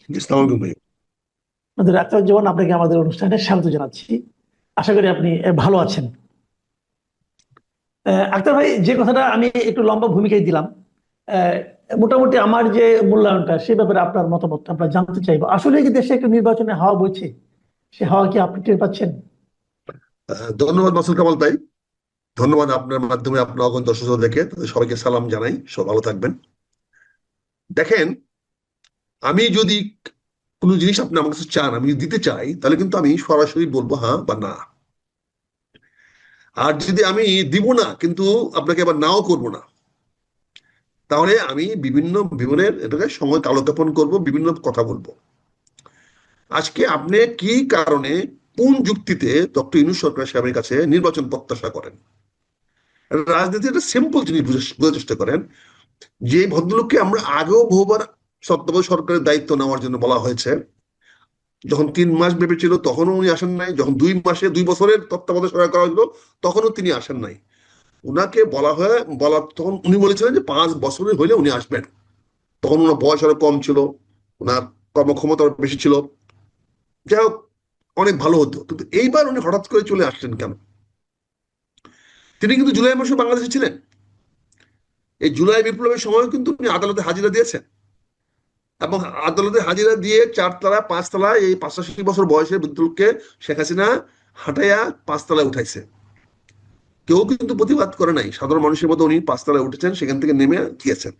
জি, আসসালামু আলাইকুম ভাই। আমাদের আক্তার জীবন আপনাকে আমাদের অনুষ্ঠানে স্বাগত জানাচ্ছি। আশা করি আপনি ভালো আছেন। আক্তার ভাই, যে কথাটা আমি একটু লম্বা ভূমিকায় দিলাম, আহ, মোটামুটি আমার যে মূল্যায়নটা সে ব্যাপারে আপনার মতামত আমরা জানতে চাইবো। আসলে কি দেশে একটা নির্বাচনে হাওয়া বইছে? সে হাওয়া কি আপনি টের পাচ্ছেন? ধন্যবাদ মাসুল কামাল ভাই। ধন্যবাদ, আপনার মাধ্যমে আপনার অগণিত দর্শক দেখে তাদের সবাইকে সালাম জানাই, সব ভালো থাকবেন। দেখেন, আমি যদি কোনো জিনিস আপনি আমার কাছে চান, আমি যদি দিতে চাই, তাহলে কিন্তু আমি সরাসরি বলবো হ্যাঁ বা না। আর যদি আমি দিব না কিন্তু আপনাকে আবার নাও করব না, তাহলে আমি বিভিন্ন বিবরণের এটাকে সময় কালক্ষেপণ করব, বিভিন্ন কথা বলবো। আজকে আপনি কি কারণে, কোন যুক্তিতে ডক্টর ইউনূস সরকার সাহেবের কাছে নির্বাচন প্রত্যাশা করেন? রাজনীতি একটা সিম্পল জিনিস বোঝার চেষ্টা করেন। যে ভদ্রলোককে আমরা আগেও বহুবার তত্ত্বাবধায়ক সরকারের দায়িত্ব নেওয়ার জন্য বলা হয়েছে, যখন 3 মাস ব্যাপী ছিল তখনও উনি আসেন নাই, যখন 2 বছরের তত্ত্বাবধায়ক সরকার করা হলো তখনও তিনি আসেন নাই। উনাকে বলা তখন উনি বলেছিলেন যে 5 বছরের হইলে উনি আসবেন। তখন ওনার বয়স আরো কম ছিল, ওনার কর্মক্ষমতা আরো বেশি ছিল। যাই হোক, অনেক ভালো হতো, কিন্তু এইবার উনি হঠাৎ করে চলে আসলেন কেন? তিনি কিন্তু জুলাই মাসে বাংলাদেশে ছিলেন। এই জুলাই বিপ্লবের সময় কিন্তু উনি আদালতে হাজিরা দিয়েছেন, এবং আদালতে হাজিরা দিয়ে 4 তলা 5 তলায় এই 85 বছর বয়সে বৃদ্ধকে শেখ হাসিনা হাঁটাইয়া 5 তলায় উঠাইছে। কেউ কিন্তু প্রতিবাদ করে নাই, সাধারণ মানুষের মতো উনি 5 তলায় উঠেছেন, সেখান থেকে নেমে গিয়েছেন।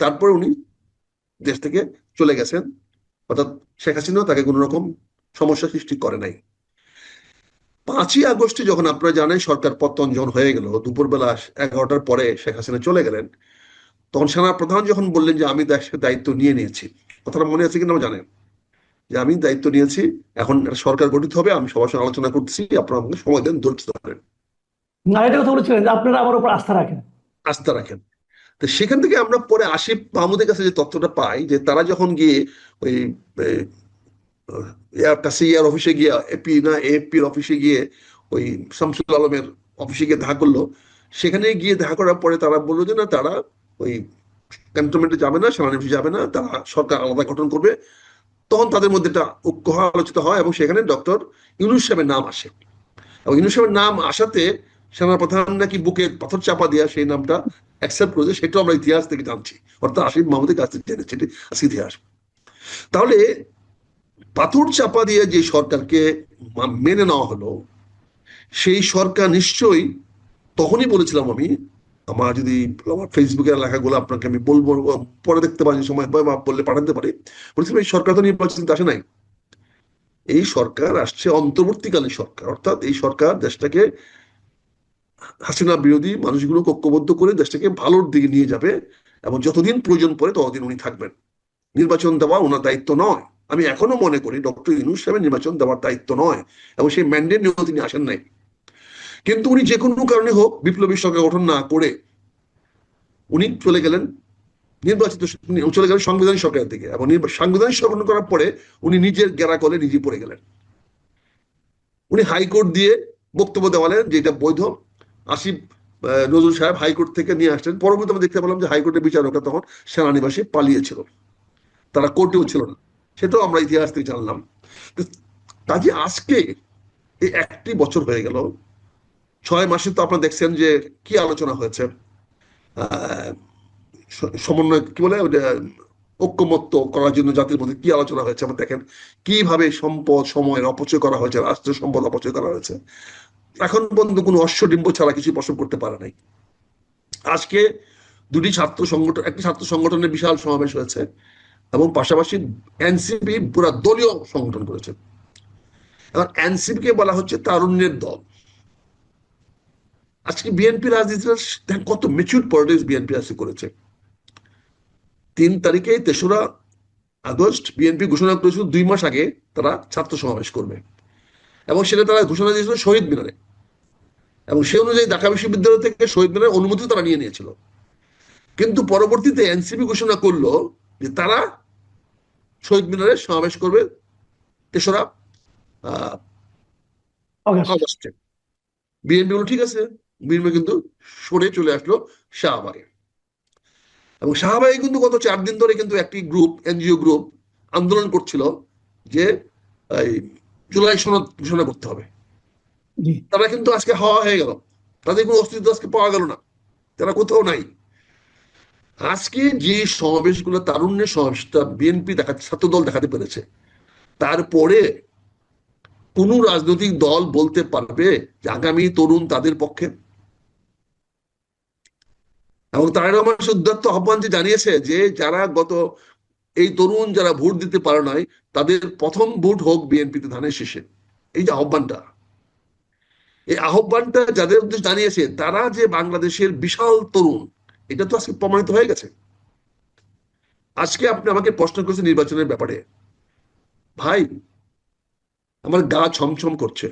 তারপরে উনি দেশ থেকে চলে গেছেন, অর্থাৎ শেখ হাসিনা তাকে কোন রকম সমস্যা সৃষ্টি করে নাই। 5ই আগস্টে যখন আপনারা জানেন সরকার পতন যখন হয়ে গেল, দুপুরবেলা 11টার পরে শেখ হাসিনা চলে গেলেন, তখন সেনা প্রধান যখন বললেন যে আমি দেশের দায়িত্ব নিয়ে নিয়েছি, কথাটা মনে আছে কিনা জানেন? যে আমি দায়িত্ব নিয়েছি, এখন একটা সরকার গঠিত হবে, আমি সবার সঙ্গে আলোচনা করতেছি, আপনারা আমাকে সময় দেন, ধৈর্য ধরেন, না, এটা কথা বলেছিলেন যে আপনারা আমার উপর আস্থা রাখেন। আস্থা রাখেন। তো সেখান থেকে আমরা পরে আসিফ মাহমুদের কাছে যে তথ্যটা পাই, যে তারা যখন গিয়ে ওই কাছে ইয়ার অফিসে গিয়ে, এপি না এএফপির অফিসে গিয়ে ওই শামসুল আলমের অফিসে গিয়ে দেখা করলো, সেখানে গিয়ে দেখা করার পরে তারা বললো যে না, তারা ওই ক্যান্টনমেন্টে যাবে না, সেনানিবাসে যাবে না, তারা সরকার আলাদা গঠন করবে। তখন তাদের মধ্যে একটা ঐক্য আলোচিত হয়, এবং সেখানে ডক্টর ইউনূস সাহেবের নাম আসে। এবং ইউনূস সাহেবের নাম আসাতে সেনাপ্রধান নাকি বুকে পাথর চাপা দিয়া সেই নামটা অ্যাকসেপ্ট করেছে, সেটাও আমরা ইতিহাস থেকে জানছি, অর্থাৎ আসিফ মাহমুদের কাছ থেকে জেনেছি, এটি আজকে ইতিহাস। তাহলে পাথর চাপা দিয়ে যে সরকারকে মেনে নেওয়া হলো, সেই সরকার নিশ্চয়ই, তখনই বলেছিলাম আমি, আমার যদি আমার ফেসবুকের লেখাগুলো আপনাকে আমি বলবো, পরে দেখতে পারি, সময় বললে পাঠাতে পারি। বলেছিলাম এই সরকার তো নির্বাচিত আসে নাই, এই সরকার আসছে অন্তর্বর্তীকালীন সরকার, অর্থাৎ এই সরকার দেশটাকে হাসিনা বিরোধী মানুষগুলো ঐক্যবদ্ধ করে দেশটাকে ভালোর দিকে নিয়ে যাবে, এবং যতদিন প্রয়োজন পড়ে ততদিন উনি থাকবেন। নির্বাচন দেওয়া ওনার দায়িত্ব নয়। আমি এখনো মনে করি ডক্টর ইউনূস সাহেবের নির্বাচন দেওয়ার দায়িত্ব নয়, এবং সেই ম্যান্ডেট নিয়েও তিনি আসেন নাই। কিন্তু উনি যে কোনো কারণে হোক বিপ্লবী সরকার গঠন না করে উনি চলে গেলেন নির্বাচিত, চলে গেলেন সাংবিধানিক সরকারের দিকে, এবং সাংবিধানিক সরকার গঠন করার পরে উনি নিজের গেরা কলে নিজে পড়ে গেলেন। উনি হাইকোর্ট দিয়ে বক্তব্য দেওয়ালেন যেটা বৈধ। আসিফ নজরুল সাহেব হাইকোর্ট থেকে নিয়ে আসলেন, পরবর্তী আমরা দেখতে পেলাম যে হাইকোর্টের বিচারকরা তখন সেনানিবাসে পালিয়েছিল, তারা কোর্টেও ছিল না, সেটাও আমরা ইতিহাস থেকে জানলাম। কাজে আজকে এই 1টি বছর হয়ে গেল, 6 মাসে তো আপনারা দেখছেন যে কি আলোচনা হয়েছে। আহ সমন্বয় কি বলে ওটা, ঐক্যমত্য করার জন্য জাতির মধ্যে কি আলোচনা হয়েছে, আমরা দেখেন কিভাবে সম্পদ সময়ের অপচয় করা হয়েছে, রাষ্ট্রের সম্পদ অপচয় করা হয়েছে। এখন পর্যন্ত কোনো অশ্বডিম্ব ছাড়া কিছু প্রসব করতে পারে নাই। আজকে একটি ছাত্র সংগঠনের বিশাল সমাবেশ হয়েছে, এবং পাশাপাশি এনসিপি পুরা দলীয় সংগঠন করেছে। এবার এনসিপি কে বলা হচ্ছে তারুণ্যের দল। আজকে বিএনপি রাজনীতিটা দেখেন কত মেচুর পলিটিক্স বিএনপি আজকে করেছে। 3 তারিখে 3রা আগস্ট বিএনপি ঘোষণা করেছিল 2 মাস আগে তারা ছাত্র সমাবেশ করবে, এবং সেটা তারা ঘোষণা দিয়েছিল শহীদ মিনারে, এবং সে অনুযায়ী ঢাকা বিশ্ববিদ্যালয় থেকে শহীদ মিনারের অনুমতি তারা নিয়ে নিয়েছিল। কিন্তু পরবর্তীতে এনসিপি ঘোষণা করলো যে তারা শহীদ মিনারে সমাবেশ করবে 3রা আগস্টে। অগাস্ট। বিএনপি বলল ঠিক আছে। বিএনপি কিন্তু সরে চলে আসলো শাহবাগে, এবং শাহবাগে কিন্তু গত 4 দিন ধরে কিন্তু একটি গ্রুপ, এনজিও গ্রুপ, আন্দোলন করছিল যে এই জুলাই সনদ ঘোষণা করতে হবে, জি। তারা কিন্তু আজকে হাওয়া হয়ে গেল, তাদের কোনো অস্তিত্ব আজকে পাওয়া গেল না, তারা কোথাও নাই। আজকে যে সমাবেশগুলো, তারুণ্যের সমাবেশটা বিএনপি দেখাচ্ছে, ছাত্রদল দেখাতে পেরেছে, তারপরে কোন রাজনৈতিক দল বলতে পারবে যে আগামী তরুণ তাদের পক্ষে? এবং তারেক রহমান উদ্যত্ত আহ্বান যে জানিয়েছে যে যারা এই তরুণ যারা ভোট দিতে পারে নাই, তাদের প্রথম ভোট হোক বিএনপিতে ধানের শীষে, এই যে আহ্বানটা, এই আহ্বানটা যাদের উদ্দেশ্যে জানিয়েছে তারা যে বাংলাদেশের বিশাল তরুণ, এটা তো আজকে প্রমাণিত হয়ে গেছে। আজকে আপনি আমাকে প্রশ্ন করেছেন নির্বাচনের ব্যাপারে, ভাই আমার গা ছমছম করছে।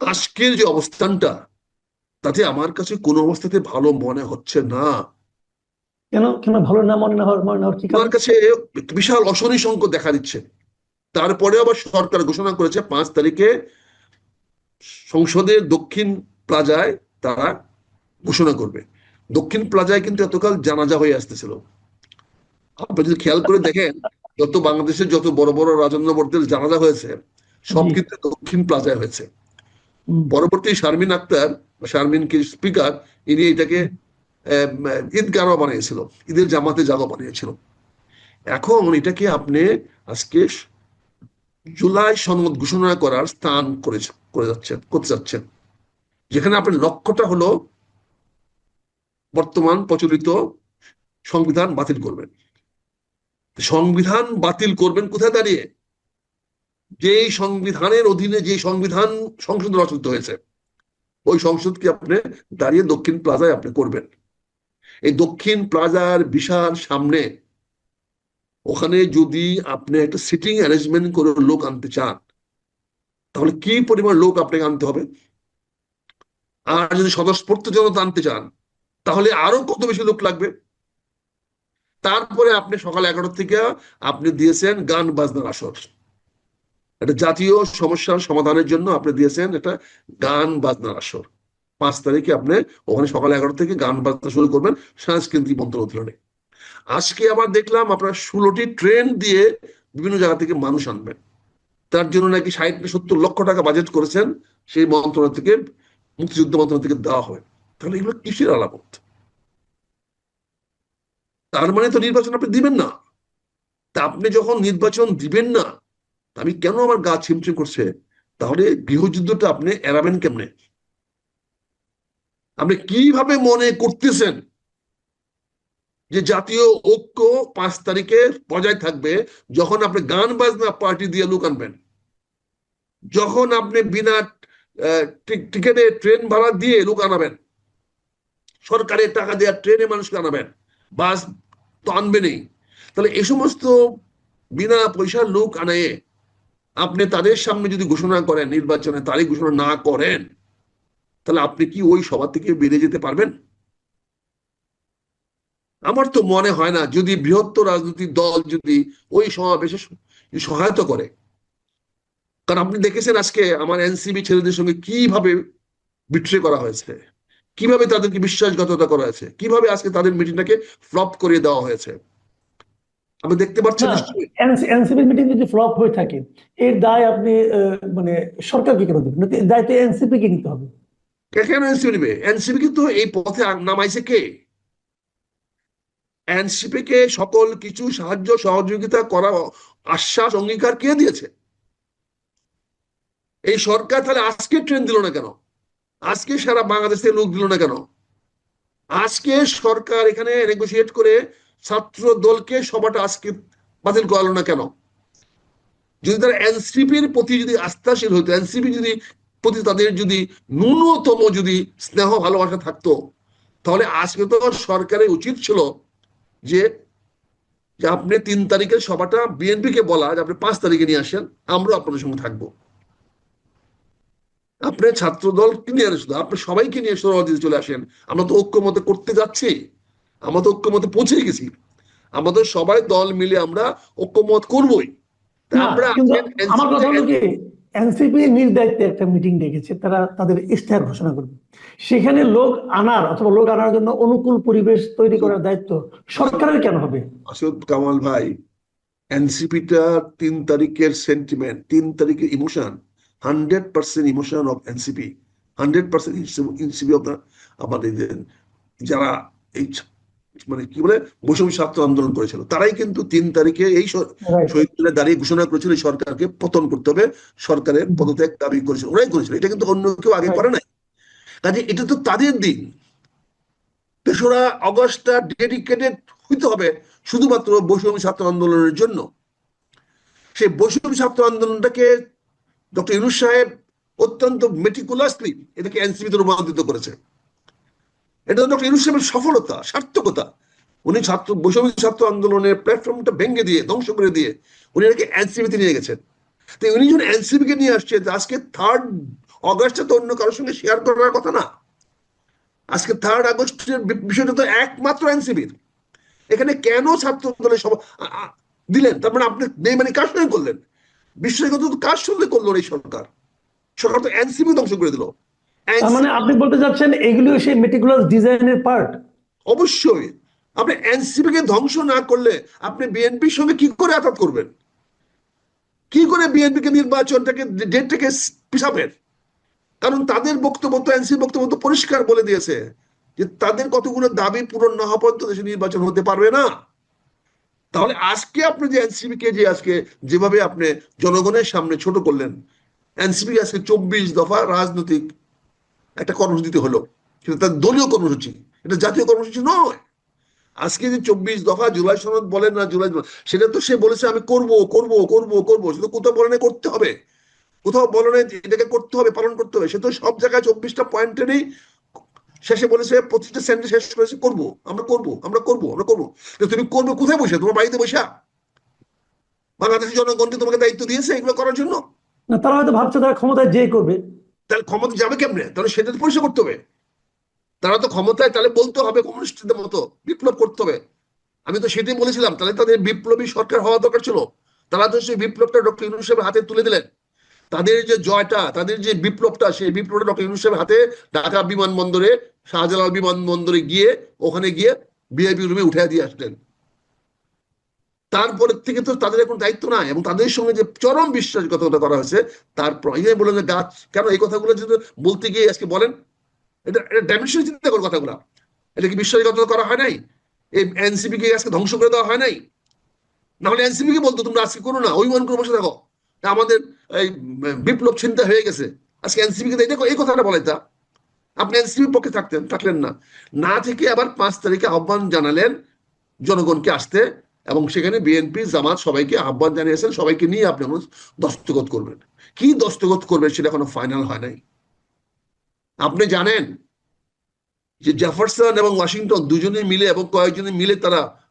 আজকের যে অবস্থানটা, তাতে আমার কাছে কোনো অবস্থাতে ভালো মনে হচ্ছে না। কেন কেন ভালো না মনে না হওয়ার কি আমার কারণ? কাছে বিশাল অশনি সংকট দেখা দিচ্ছে। তারপরে আবার সরকার ঘোষণা করেছে 5 তারিখে সংসদের দক্ষিণ প্লাজায় তারা ঘোষণা করবে। দক্ষিণ প্লাজায় কিন্তু এতকাল জানাজা হয়ে আসতেছিল। আপনি যদি খেয়াল করে দেখেন, বাংলাদেশের যত বড় বড় রাজন্যবর্দের জানাজা হয়েছে, সব জি। কিন্তু দক্ষিণ প্লাজায় হয়েছে। হুম। পরবর্তী শারমিন আক্তার, শারমিন কি স্পিকার, ইনি এটাকে ঈদগাহ বানিয়েছিল, ঈদের জামাতে জাগো বানিয়েছিল। এখন এটাকে আপনি আজকে জুলাই সনদ ঘোষণা করার স্থান করতে যাচ্ছেন, যেখানে আপনার লক্ষ্যটা হলো বর্তমান প্রচলিত সংবিধান বাতিল করবেন। সংবিধান বাতিল করবেন কোথায় দাঁড়িয়ে? যে সংবিধানের অধীনে যে সংবিধান সংসদ রচিত হয়েছে, ওই সংসদকে আপনি দাঁড়িয়ে দক্ষিণ প্লাজায় আপনি করবেন। এই দক্ষিণ প্লাজার বিশাল সামনে, ওখানে যদি আপনি একটা সিটিং অ্যারেঞ্জমেন্ট করে লোক আনতে চান, তাহলে কি পরিমাণ লোক আপনাকে আনতে হবে? আর যদি স্বতঃস্ফূর্ত জনতা আনতে চান, তাহলে আরো কত বেশি লোক লাগবে? তারপরে আপনি সকাল 11টা থেকে আপনি দিয়েছেন গান বাজনার আসর, একটা জাতীয় সমস্যার সমাধানের জন্য আপনি দিয়েছেন একটা গান বাজনার আসর। 5 তারিখে আপনি ওখানে সকাল 11টা থেকে গান বাজনা শুরু করবেন সাংস্কৃতিক মন্ত্রণালয়ে। আজকে আবার দেখলাম আপনার 16টি ট্রেন দিয়ে বিভিন্ন জায়গা থেকে মানুষ আনবেন। তার জন্য নাকি 60-70 লক্ষ টাকা বাজেট করেছেন, সেই মন্ত্রণালয় থেকে, মুক্তিযুদ্ধ মন্ত্রণালয় থেকে দেওয়া হয়। তাহলে এগুলো কিসের আলামত? তার মানে তো নির্বাচন আপনি দিবেন না। তা আপনি যখন নির্বাচন দিবেন না, আমি কেন আমার গা ছিমছিম করছে, তাহলে গৃহযুদ্ধটা আপনি এড়াবেন কেমনে? আপনি কিভাবে মনে করতেছেন যে জাতীয় ঐক্য 5 তারিখে বজায় থাকবে যখন আপনি গান বাজনা পার্টি দিয়ে লোক আনবেন, যখন আপনি বিনা টিকেটে ট্রেন ভাড়া দিয়ে লোক আনাবেন, সরকারের টাকা দেওয়া ট্রেনে মানুষকে আনাবেন, বাস তো আনবেনই। তাহলে এই সমস্ত বিনা পয়সার লোক আনায় আপনি তাদের সামনে যদি ঘোষণা করেন, নির্বাচনে তারিখ ঘোষণা না করেন, তাহলে আপনি কি ওই সভা থেকে বেরিয়ে যেতে পারবেন? আমার তো মনে হয় না। যদি বৃহত্তর রাজনৈতিক দল যদি ওই সমাবেশে সহায়তা করে, কারণ আপনি দেখেছেন আজকে আমার এনসিবি ছেলেদের সঙ্গে কিভাবে বিট্রে করা হয়েছে, কিভাবে তাদেরকে বিশ্বাসঘাতকতা করা হয়েছে, কিভাবে আজকে তাদের মিটিংটাকে ফ্লপ করিয়ে দেওয়া হয়েছে, আপনি দেখতে পাচ্ছেন না, নিশ্চয়ই। এনসিপি মিটিং যদি ফ্লপ হয়ে থাকে, এর দায় আপনি মানে সরকারকে কেন দেবেন? এর দায় তো এনসিপি কে নিতে হবে। কেন এনসিপি নিবে? এনসিপি কিন্তু এই পথে নামাইছে কে? এনসিপি কে সকল কিছু সাহায্য সহযোগিতা করা আশ্বাস অঙ্গীকার কে দিয়েছে? এই সরকার। তাহলে আজকে ট্রেন দিল না কেন? আজকে সারা বাংলাদেশ থেকে লোক দিল না কেন? আজকে সরকার এখানে নেগোসিয়েট করে ছাত্র দলকে সভাটা আজকে বাতিল করালো না কেন? যদি তারা এনসিপির প্রতি যদি আস্থাশীল হইতো, এনসিপি যদি প্রতি তাদের যদি ন্যূনতম যদি স্নেহ ভালোবাসা থাকতো, তাহলে আজকে তো সরকারের উচিত ছিল যে আপনি 3 তারিখের সভাটা বিএনপি কে বলা যে আপনি 5 তারিখে নিয়ে আসেন, আমরা আপনাদের সঙ্গে থাকবো। আপনি ছাত্র দলকে নিয়ে আসুন, আপনি সবাইকে নিয়ে সোহরাওয়ার্দীতে চলে আসেন। আমরা তো ঐক্যমতে করতে যাচ্ছি, আমরা তো ঐক্যমতে পৌঁছে গেছি, আমাদের সবাই দল মিলে আমরা ঐক্যমত করবই। তা না, আমরা কিন্তু আমার কথা হলো কি, এনসিপি নিজ দায়িত্বে একটা মিটিং ডেকেছে, তারা তাদের ইশতেহার ঘোষণা করবে। সেখানে লোক আনার অথবা লোক আনার জন্য অনুকূল পরিবেশ তৈরি করার দায়িত্ব সরকারের কেন হবে? আসদ কামাল ভাই, এনসিপিটা 3 তারিখের সেন্টিমেন্ট, 3 তারিখের emotion, 100% emotion of NCP, 100% NCP of আমাদের যারা এই মানে কি বলে বৈষম্য ছাত্র আন্দোলন করেছিল, তারাই কিন্তু 3 তারিখে এই রাইট। শহীদ মিনারে দাঁড়িয়ে ঘোষণা করেছিল এই সরকারকে পতন করতে হবে, সরকারের পদত্যাগ দাবি করেছিল, ওরাই করেছিল, এটা কিন্তু অন্য কেউ আগে করে নাই। কাজে এটা তো তাদের দিন, 3রা আগস্টটা ডেডিকেটেড হইতে হবে শুধুমাত্র বৈষম্য ছাত্র আন্দোলনের জন্য। সেই বৈষম্য ছাত্র আন্দোলনটাকে ডক্টর ইউনূস সাহেব অত্যন্ত মেটিকুলাসলি এটাকে এনসিপিতে রূপান্তরিত করেছে। এটা ডক্টর ইউনূস সাহেবের সফলতা, সার্থকতা। উনি বৈষম্য ছাত্র আন্দোলনের প্ল্যাটফর্মটা ভেঙে দিয়ে, ধ্বংস করে দিয়ে উনি এটাকে এনসিপিতে নিয়ে গেছেন। তো উনি যখন এনসিপিকে নিয়ে আসছেন, আজকে 3 আগস্টটা তো অন্য কারোর সঙ্গে শেয়ার করার কথা না। আজকে 3 আগস্টের বিষয়টা তো একমাত্র এনসিপির। এখানে কেন ছাত্র দলের সভা দিলেন? তার মানে আপনি বেইমানি কার সঙ্গে করলেন? বিশ্বাসঘাত কার সঙ্গে করলো এই সরকার? সরকার তো এনসিপি ধ্বংস করে দিল। তার মানে আপনি বলতে চাচ্ছেন এগুলো সেই মেটিকুলাস ডিজাইনের পার্ট? অবশ্যই। আপনি এনসিপি কে ধ্বংস না করলে আপনি বিএনপির সঙ্গে কি করে আঘাত করবেন? কি করে বিএনপি কে নির্বাচনটাকে ডেটটাকে পিছাবেন? কারণ তাদের বক্তব্য তো, এনসিপি বক্তব্য তো পরিষ্কার বলে দিয়েছে যে তাদের কতগুলো দাবি পূরণ না হওয়া পর্যন্ত দেশে নির্বাচন হতে পারবে না। তাহলে আজকে আপনি যে এনসিপি কে যে আজকে যেভাবে আপনি জনগণের সামনে ছোট করলেন, এনসিপি আজকে 24 দফা রাজনৈতিক একটা কর্মসূচিতে হলো, সেটা তার দলীয় কর্মসূচি, এটা জাতীয় কর্মসূচি নয়। আজকে যে 24 দফা জুলাই সনদ বলেন না, জুলাই সেটা তো সে বলেছে আমি করব করব করব করব, সেটা কোথাও বলে না করতে হবে, কোথাও বলে না এটাকে করতে হবে, পালন করতে হবে। সে তো সব জায়গায় 24টা পয়েন্টেরই শেষে বলেছে, প্রতিটা সেন্টেন্স শেষ করেছে করব, আমরা করব, আমরা করব, আমরা করব। তুমি করবে কোথায় বসে? তোমার বাড়িতে বসে? বাংলাদেশের জনগণকে তোমাকে দায়িত্ব দিয়েছে এগুলো করার জন্য? না, তারা হয়তো ভাবছে তারা ক্ষমতায় যে করবে। তাহলে ক্ষমতা যাবে কেমনে? তাহলে সেটা তো পরিষ্কার করতে হবে। তারা তো ক্ষমতায়, তাহলে বলতে হবে কমিউনিস্টদের মতো বিপ্লব করতে হবে। আমি তো সেটাই বলেছিলাম, তাহলে তাদের বিপ্লবী সরকার হওয়া দরকার ছিল। তারা তো সেই বিপ্লবটা ডক্টর ইউনূস সাহেবের হাতে তুলে দিলেন। তাদের যে জয়টা, তাদের যে বিপ্লবটা, সেই বিপ্লবটা ডক্টর ইউনূস সাহেবের হাতে ঢাকা বিমানবন্দরে, শাহজালাল বিমানবন্দরে গিয়ে, ওখানে গিয়ে ভিআইপি রুমে উঠে দিয়ে আসলেন। তারপরে থেকে তো তাদের এখন দায়িত্ব নাই, এবং তাদের সঙ্গে যে চরম বিশ্বাসঘাতকতা করা হয়েছে, তারপর এই বলেন যে গাছ কেন, এই কথাগুলো যদি বলতে গিয়ে আজকে বলেন, এটা এটা ডাইমেনশন চিন্তা করে কথাগুলো। এটা কি বিশ্বাসঘাতকতা করা হয় নাই? এই এনসিপি কে আজকে ধ্বংস করে দেওয়া হয় নাই? না হলে এনসিপি কে বলতো তোমরা আজকে করো না, অভিমান করে বসে থাকো, আমাদের এই বিপ্লব চিন্তা হয়ে গেছে, আজকে এনসিপি কে এই কথাটা বলাইতা। আপনি এনসিপির পক্ষে থাকলেন না, না থেকে আবার 5 তারিখে আহ্বান জানালেন জনগণকে আসতে, এবং সেখানে বিএনপি জামাত সবাইকে আহ্বান জানিয়েছেন, সবাইকে নিয়ে আপনি দস্তখত করবেন। কি দস্তখত করবেন সেটা এখনো ফাইনাল হয় নাই। আপনি জানেন যে জেফারসন এবং ওয়াশিংটন দুজনে মিলে এবং কয়েকজনে মিলে,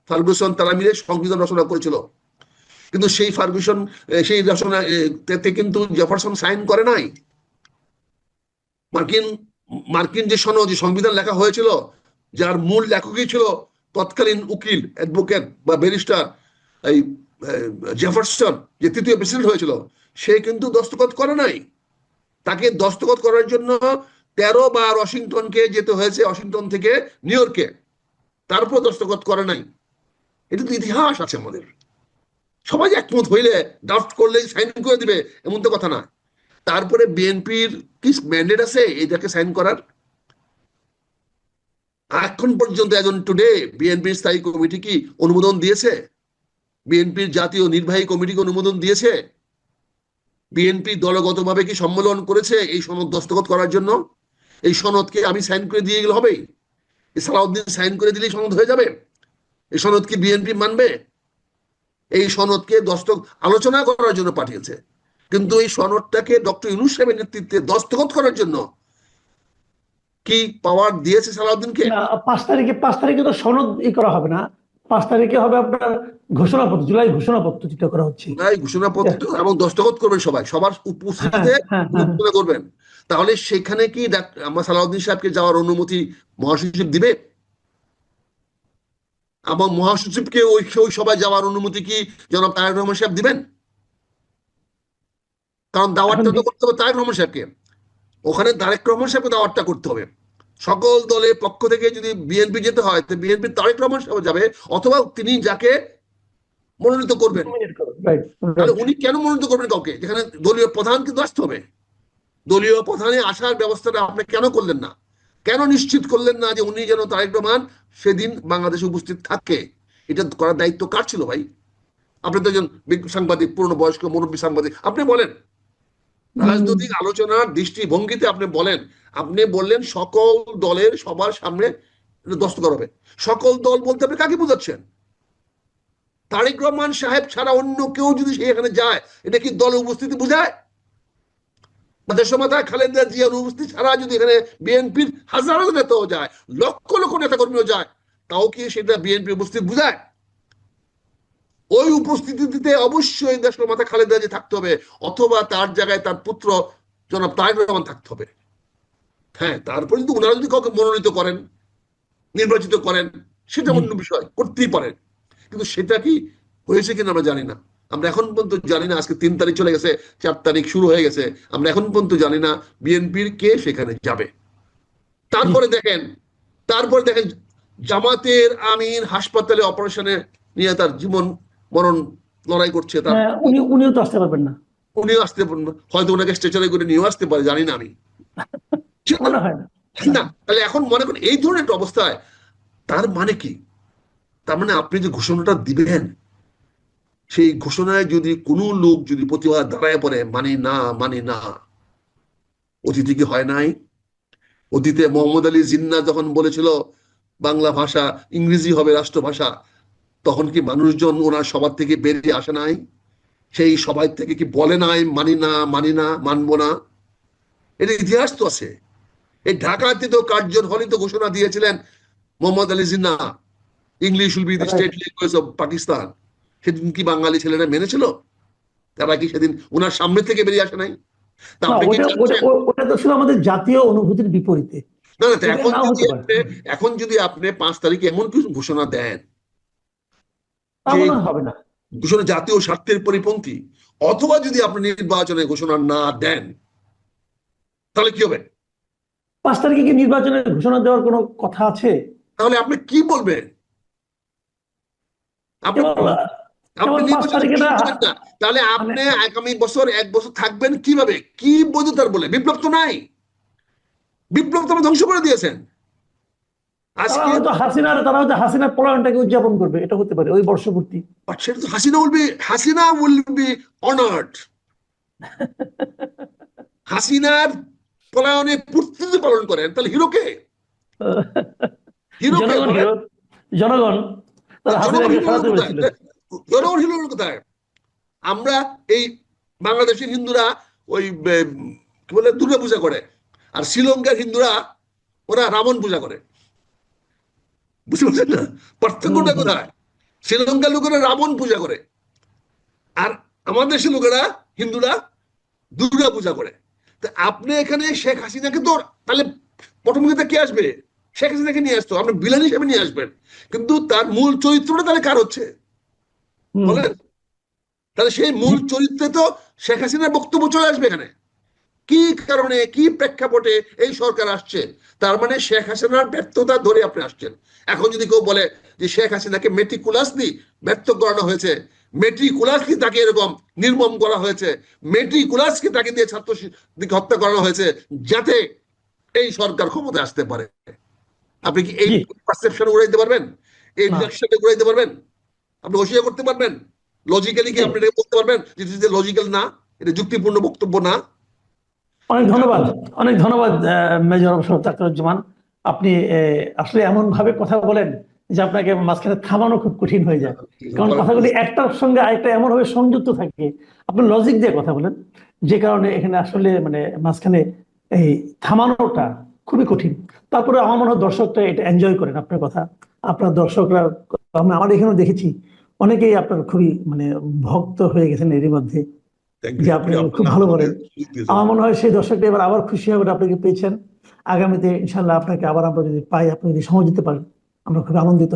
ফার্গুসন, তারা মিলে সংবিধান রচনা করেছিল। কিন্তু সেই ফার্গুসন, সেই রচনাতে কিন্তু জেফারসন সাইন করে নাই। মার্কিন মার্কিন যে সনদ, যে সংবিধান লেখা হয়েছিল, যার মূল লেখকই ছিল তৎকালীন উকিল, অ্যাডভোকেট বা ব্যারিস্টার এই জেফারসন, যে তৃতীয় প্রেসিডেন্ট হয়েছিল, সে কিন্তু দস্তখত করে নাই। তাকে দস্তখত করার জন্য 13 বার ওয়াশিংটনকে যেতে হয়েছে, ওয়াশিংটন থেকে নিউ ইয়র্কে, তারপর দস্তখত করে নাই। এটা তো ইতিহাস আছে আমাদের। সবাই একমত হইলে, ড্রাফট করলে সাইন করে দিবে এমন তো কথা না। তারপরে বিএনপির কি ম্যান্ডেট আছে এটাকে সাইন করার? এখন পর্যন্ত এখন টুডে বিএনপির স্থায়ী কমিটি কি অনুমোদন দিয়েছে? বিএনপির জাতীয় নির্বাহী কমিটিকে অনুমোদন দিয়েছে? বিএনপি দলগতভাবে কি সম্মেলন করেছে এই সনদ দস্তখত করার জন্য? এই সনদকে আমি সাইন করে দিয়ে গেলে হবে? সালাউদ্দিন সাইন করে দিলেই সনদ হয়ে যাবে? এই সনদ কি বিএনপি মানবে? এই সনদকে আলোচনা করার জন্য পাঠিয়েছে, কিন্তু এই সনদটাকে ডক্টর ইউনূস সাহেবের নেতৃত্বে দস্তখত করার জন্য কি পাওয়ার দিয়েছে সালাউদ্দিনকে? না, 5 তারিখে তো সনদ করা হবে না। 5 তারিখে হবে আপনার ঘোষণাপত্র, জুলাই ঘোষণাপত্র যেটা করা হচ্ছে। জুলাই ঘোষণাপত্র, এবং দস্তখত করবেন সবাই, সবার হ্যাঁ, উপস্থিতিতে হ্যাঁ, হ্যাঁ। ঘোষণা করবেন। তাহলে সেখানে কি আমার সালাউদ্দিন সাহেবকে যাওয়ার অনুমতি মহাসচিব দিবে? এবং মহাসচিবকে ওই সভায় যাওয়ার অনুমতি কি জনাব তারেক রহমান সাহেব দিবেন? কারণ এখন দাওয়াতটা তো করতে হবে তারেক রহমান সাহেবকে, ওখানে তারেক রহমান সাহেবকে দাওয়াতটা করতে হবে। সকল দলের পক্ষ থেকে যদি বিএনপি যেতে হয় তো বিএনপি তারেক রহমান সাহেব যাবে, অথবা তিনি যাকে মনোনীত করবেন। রাইট, তাহলে রাইট। উনি কেন মনোনীত করবেন কাউকে, যেখানে দলীয় প্রধান কিন্তু আসতে হবে? দলীয় প্রধানে আসার ব্যবস্থাটা আপনি কেন করলেন না? কেন নিশ্চিত করলেন না যে উনি যেন তারেক রহমান সেদিন বাংলাদেশে উপস্থিত থাকে? এটা করার দায়িত্ব কার ছিল ভাই? আপনি তো একজন সাংবাদিক, পুরনো বয়স্ক মুরব্বী সাংবাদিক, আপনি বলেন। রাজনৈতিক আলোচনার দৃষ্টিভঙ্গিতে আপনি বলেন। আপনি বললেন সকল দলের সবার সামনে দস্তখত হবে। সকল দল বলতে আপনি কাকে বোঝাচ্ছেন? তারেক রহমান সাহেব ছাড়া অন্য কেউ যদি সেখানে যায়, এটা কি দলের উপস্থিতি বোঝায়? দেশমাতা খালেদা জিয়ার উপস্থিতি ছাড়া যদি এখানে বিএনপির হাজারো নেতাও যায়, লক্ষ লক্ষ নেতা কর্মীও যায়, তাও কি সেটা বিএনপি উপস্থিত বোঝায়? ওই উপস্থিতিতে অবশ্যই দেশমাতা খালেদা জিয়া থাকতে হবে, অথবা তার জায়গায় তার পুত্র জনাব তারেক রহমান থাকতে হবে। হ্যাঁ, তারপরে যদি ওনারা যদি কাউকে মনোনীত করেন, নির্বাচিত করেন, সেটা জি। অন্য বিষয়, করতেই পারেন। কিন্তু সেটা কি হয়েছে কিনা আমরা জানি না। আমরা এখন পর্যন্ত জানি না। আজকে 3 তারিখ চলে গেছে, 4 তারিখ শুরু হয়ে গেছে, আমরা এখন পর্যন্ত জানি না বিএনপির কে সেখানে যাবে। জি। তারপরে দেখেন জামাতের আমির হাসপাতালে অপারেশনে নিয়ে তার জীবন মরণ লড়াই করছে। তার হ্যাঁ, উনিও তো আসতে পারবেন না। উনিও আসতে পারেন না। হয়তো ওনাকে স্ট্রেচারে করে নিয়েও আসতে পারে, জানি না আমি। ঠিক না? মনে হয় না। না, তাহলে এখন মনে করেন এই ধরনের একটা অবস্থায় তার মানে কি? তার মানে আপনি যে ঘোষণাটা দিবেন, সেই ঘোষণায় যদি কোনো লোক যদি প্রতিবাদ দাঁড়ায় পড়ে, মানি না মানি না, অতীতে কি হয় নাই? অতীতে মোহাম্মদ আলী জিন্নাহ যখন বলেছিল বাংলা ভাষা ইংরেজি হবে রাষ্ট্রভাষা, তখন কি মানুষজন ওনার সবার থেকে বেরিয়ে আসে নাই? সেই সবাই থেকে কি বলে নাই মানি না মানি না, মানবো না? এটা ইতিহাস তো আছে। এই ঢাকাতে তো কার্জন হলে তো ঘোষণা দিয়েছিলেন Mohammad Ali Jinnah, English will be the right. State language of Pakistan. সেদিন কি বাঙালি ছেলেরা মেনেছিল? তারা কি সেদিন ওনার সামনে থেকে বেরিয়ে আসে নাই? তা না, আপনি কি ওটা ওটা চাচ্ছেন? ওটা তো ছিল আমাদের জাতীয় অনুভূতির বিপরীতে। না না, এটা নাও হতে পারে। এখন যদি আপনি 5 তারিখে এমন কিছু ঘোষণা দেন তা যে মনে হয় হবে না। ঘোষণা জাতীয় স্বার্থের পরিপন্থী, অথবা যদি আপনি নির্বাচনে ঘোষণা না দেন, তাহলে কি হবে? 5 তারিখে কি নির্বাচনের ঘোষণা দেওয়ার কোনো কথা আছে? তাহলে আপনি কি বলবেন? আপনি কেবল আপনি কেবল পাঁচ নির্বাচনে তারিখে ঘোষণা না। দেবেন না, তাহলে মানে আপনি আগামী বছর 1 বছর থাকবেন কিভাবে? কি বৈধতার বলে? বিপ্লব তো নাই। বিপ্লব তো আপনি ধ্বংস করে দিয়েছেন। আজকে তারা হয়তো হাসিনার পলায়নটাকে উদযাপন করবে, এটা হতে পারে ওই বর্ষপূর্তি। সেটা তো হাসিনা উইল বি অনার্ড। হাসিনার পলায়নে পূর্তি যদি পালন করেন, তাহলে হিরোকে হিরোকে জনগণ বলেন। হিরো, জনগণ তারা জনগণ হাসিনাকে হিরো সরাতে কোথায়? পেরেছিল। জনগণ হিরো কোথায়? আমরা এই বাংলাদেশের হিন্দুরা ওই কি বলে দুর্গা পূজা করে, আর শ্রীলঙ্কার হিন্দুরা ওরা রাবণ পূজা করে। বুঝতে পারছেন না হম, পার্থক্যটা হম। কোথায়? শ্রীলঙ্কার লোকেরা রাবণ পূজা করে, আর আমাদের দেশের লোকেরা হিন্দুরা দুর্গা পূজা করে। তা আপনি এখানে শেখ হাসিনাকে তো তাহলে পটভূমিকাতে কে আসবে? শেখ হাসিনাকে নিয়ে আসতো, আপনি ভিলেন হিসেবে নিয়ে আসবেন, কিন্তু তার মূল চরিত্রটা তাহলে কার হচ্ছে হম। বলেন? তাহলে সেই জি। মূল চরিত্রে তো শেখ হাসিনার বক্তব্য চলে আসবে এখানে। কি কারণে, কি প্রেক্ষাপটে এই সরকার আসছে? তার মানে শেখ হাসিনার ব্যর্থতা ধরে আপনি আসছেন। এখন যদি কেউ বলে যে শেখ হাসিনাকে মেটিকুলাসলি ব্যর্থ করানো হয়েছে, মেট্রিকুলাসলি তাকে এরকম নির্মম করা হয়েছে, মেট্রিকুলাসকে তাকে দিয়ে ছাত্রদিকে হত্যা করানো হয়েছে যাতে এই সরকার ক্ষমতায় আসতে পারে, আপনি কি এই জি। পারসেপশন উড়াইতে পারবেন? এই না। রিয়াকশনটা উড়াইতে পারবেন? আপনি অস্বীকার করতে পারবেন? লজিক্যালি কি জি। আপনি এটা বলতে পারবেন যে লজিক্যাল না, এটা যুক্তিপূর্ণ বক্তব্য না? অনেক ধন্যবাদ। অনেক ধন্যবাদ মেজর মোশাররফ আখতারুজ্জামান। আপনি আসলে এমন ভাবে কথা বলেন যে আপনাকে মাঝখানে থামানো খুব কঠিন হয়ে যায়, কারণ কথাগুলি একটার সঙ্গে আরেকটা এমন ভাবে সংযুক্ত থাকে। আপনি লজিক দিয়ে কথা বলেন, যে কারণে এখানে আসলে মানে মাঝখানে এই থামানোটা খুবই কঠিন। তারপরে আমার মনে হয় দর্শকরা এটা এনজয় করেন আপনার কথা। আপনার দর্শকরা, আমার এখানেও দেখেছি অনেকেই আপনার খুবই মানে ভক্ত হয়ে গেছেন এরই মধ্যে, থ্যাংক যে ইউ, আপনি খুব আপনাকে ভালো আমাকে বলেন। সুযোগ দিয়েছেন। আমার মনে হয় সেই দর্শকটা এবার আবার খুশি হবে আপনাকে পেয়েছেন। আগামীতে ইনশাল্লাহ আপনাকে আবার আমরা যদি পাই, আপনি যদি সময় দিতে পারেন, আমরা খুব আনন্দিত।